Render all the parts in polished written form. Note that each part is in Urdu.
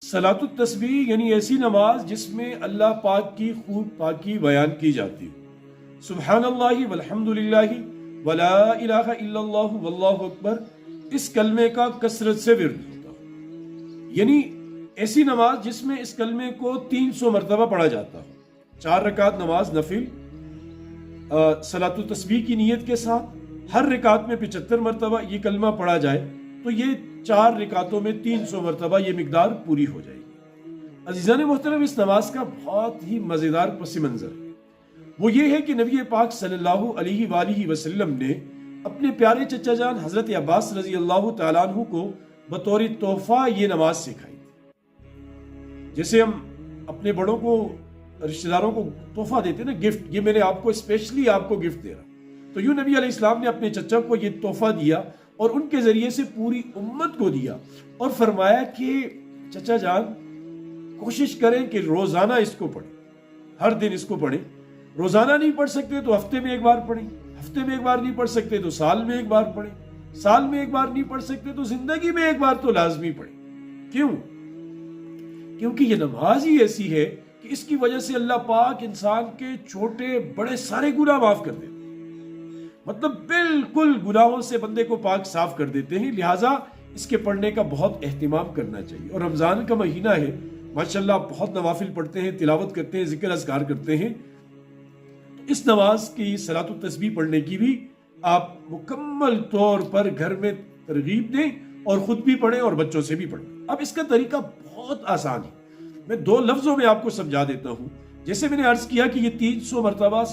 صلاۃ التسبیح یعنی ایسی نماز جس میں اللہ پاک کی خوب پاکی بیان کی جاتی ہے۔ سبحان اللہ والحمد للہ ولا الہ الا اللہ واللہ اکبر، اس کلمے کا کثرت سے ورد ہوتا ہو، یعنی ایسی نماز جس میں اس کلمے کو 300 مرتبہ پڑھا جاتا ہو۔ 4 رکعت نماز نفل صلاۃ التسبیح کی نیت کے ساتھ ہر رکعت میں 75 مرتبہ یہ کلمہ پڑھا جائے تو یہ 4 رکعتوں میں 300 مرتبہ یہ مقدار پوری ہو جائے گی۔ عزیزان محترم، اس نماز کا بہت ہی مزیدار پس منظر ہے، وہ یہ ہے کہ نبی پاک صلی اللہ علیہ وآلہ وسلم نے اپنے پیارے چچا جان حضرت عباس رضی اللہ تعالیٰ عنہ کو بطور تحفہ یہ نماز سکھائی تھی۔ جیسے ہم اپنے بڑوں کو، رشتہ داروں کو تحفہ دیتے ہیں نا، گفٹ، یہ میں نے آپ کو اسپیشلی آپ کو گفٹ دے رہا، تو یوں نبی علیہ السلام نے اپنے چچا کو یہ تحفہ دیا اور ان کے ذریعے سے پوری امت کو دیا، اور فرمایا کہ چچا جان کوشش کریں کہ روزانہ اس کو پڑھیں، ہر دن اس کو پڑھیں۔ روزانہ نہیں پڑھ سکتے تو ہفتے میں ایک بار پڑھیں، ہفتے میں ایک بار نہیں پڑھ سکتے تو سال میں ایک بار پڑھیں، سال میں ایک بار نہیں پڑھ سکتے تو زندگی میں ایک بار تو لازمی پڑھیں۔ کیوں؟ کیونکہ یہ نماز ہی ایسی ہے کہ اس کی وجہ سے اللہ پاک انسان کے چھوٹے بڑے سارے گناہ معاف کر دیتے ہیں، مطلب بالکل گناہوں سے بندے کو پاک صاف کر دیتے ہیں۔ لہٰذا اس کے پڑھنے کا بہت اہتمام کرنا چاہیے، اور رمضان کا مہینہ ہے، ماشاءاللہ بہت نوافل پڑھتے ہیں، تلاوت کرتے ہیں، ذکر اذکار کرتے ہیں، تو اس نماز کی صلاۃ التسبیح پڑھنے کی بھی آپ مکمل طور پر گھر میں ترغیب دیں، اور خود بھی پڑھیں اور بچوں سے بھی پڑھیں۔ اب اس کا طریقہ بہت آسان ہے، میں 2 لفظوں میں آپ کو سمجھا دیتا ہوں۔ جیسے میں نے عرض کیا کہ یہ 300 مرتبہ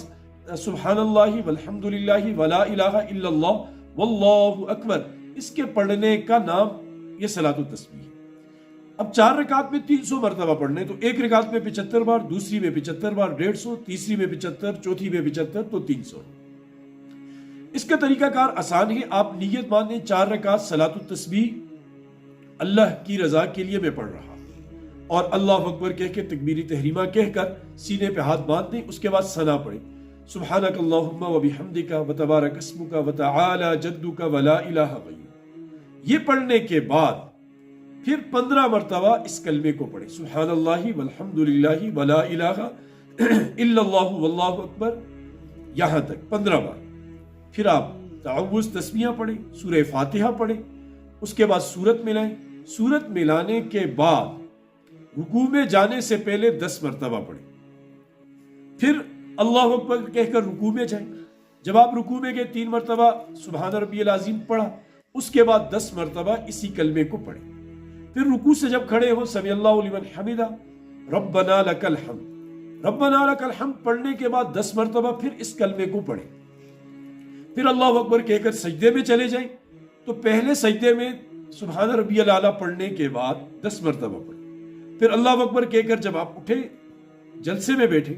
سبحان اللہ والحمد للہ ولا الہ الا اللہ واللہ اکبر، اس کے پڑھنے کا نام یہ صلاۃ التسبیح ہے۔ اب 4 رکعت میں 300 مرتبہ پڑھنے، تو ایک رکعت میں 75 بار، دوسری میں 75 بار 150، تیسری میں 75، چوتھی میں 75، تو 300۔ اس کا طریقہ کار آسان ہے، آپ نیت باندھیں 4 رکعت صلاۃ التسبیح اللہ کی رضا کے لیے میں پڑھ رہا ہوں، اور اللہ اکبر کہہ کے تکبیر تحریمہ کہہ کر سینے پہ ہاتھ باندھ دیں، اس کے بعد ثنا پڑھیں، سبحانک اللہم وبحمدک وتبارک اسمک وتعالی جدک ولا الہ غیرک۔ یہ پڑھنے کے بعد پھر 15 مرتبہ اس کلمے کو پڑھیں، سبحان اللہ والحمد للہ ولا الہ الا اللہ واللہ اکبر، یہاں تک 15 بار۔ پھر آپ تعوذ تسمیہ پڑھیں، سورہ فاتحہ پڑھیں، اس کے بعد سورت ملائیں، سورت ملانے کے بعد رکوع میں جانے سے پہلے 10 مرتبہ پڑھیں، پھر اللہ اکبر کہہ کر رکوع میں جائیں۔ جب آپ رکوع میں گئے 3 مرتبہ سبحان ربی العظیم پڑھا، اس کے بعد 10 مرتبہ اسی کلمے کو پڑھیں، پھر رکوع سے جب کھڑے ہو سمی اللہ لمن حمدہ ربنا لک الحمد، ربنا لک الحمد پڑھنے کے بعد 10 مرتبہ پھر اس کلمے کو پڑھیں، پھر اللہ اکبر کہہ کر سجدے میں چلے جائیں، تو پہلے سجدے میں سبحان ربی الاعلیٰ پڑھنے کے بعد 10 مرتبہ پڑھیں، پھر اللہ اکبر کہہ کر جب آپ اٹھے جلسے میں بیٹھے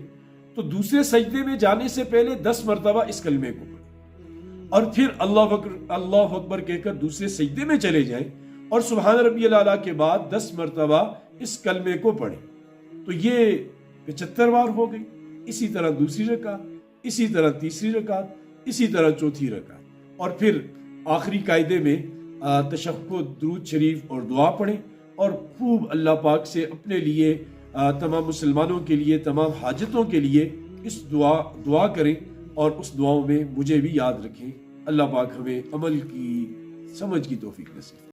تو دوسرے سجدے میں جانے سے پہلے 10 مرتبہ اس کلمے کو پڑھیں، اور پھر اللہ اکبر کہہ کر دوسرے سجدے میں چلے جائیں اور سبحان ربی الاعلیٰ کے بعد 10 مرتبہ اس کلمے کو پڑھیں، تو یہ 75 بار ہو گئی۔ اسی طرح دوسری رکعت، اسی طرح تیسری رکعت، اسی طرح چوتھی رکعت، اور پھر آخری قاعدے میں تشہد، درود شریف اور دعا پڑھیں، اور خوب اللہ پاک سے اپنے لیے، تمام مسلمانوں کے لیے، تمام حاجتوں کے لیے اس دعا کریں، اور اس دعاؤں میں مجھے بھی یاد رکھیں۔ اللہ پاک ہمیں عمل کی، سمجھ کی توفیق نصیب۔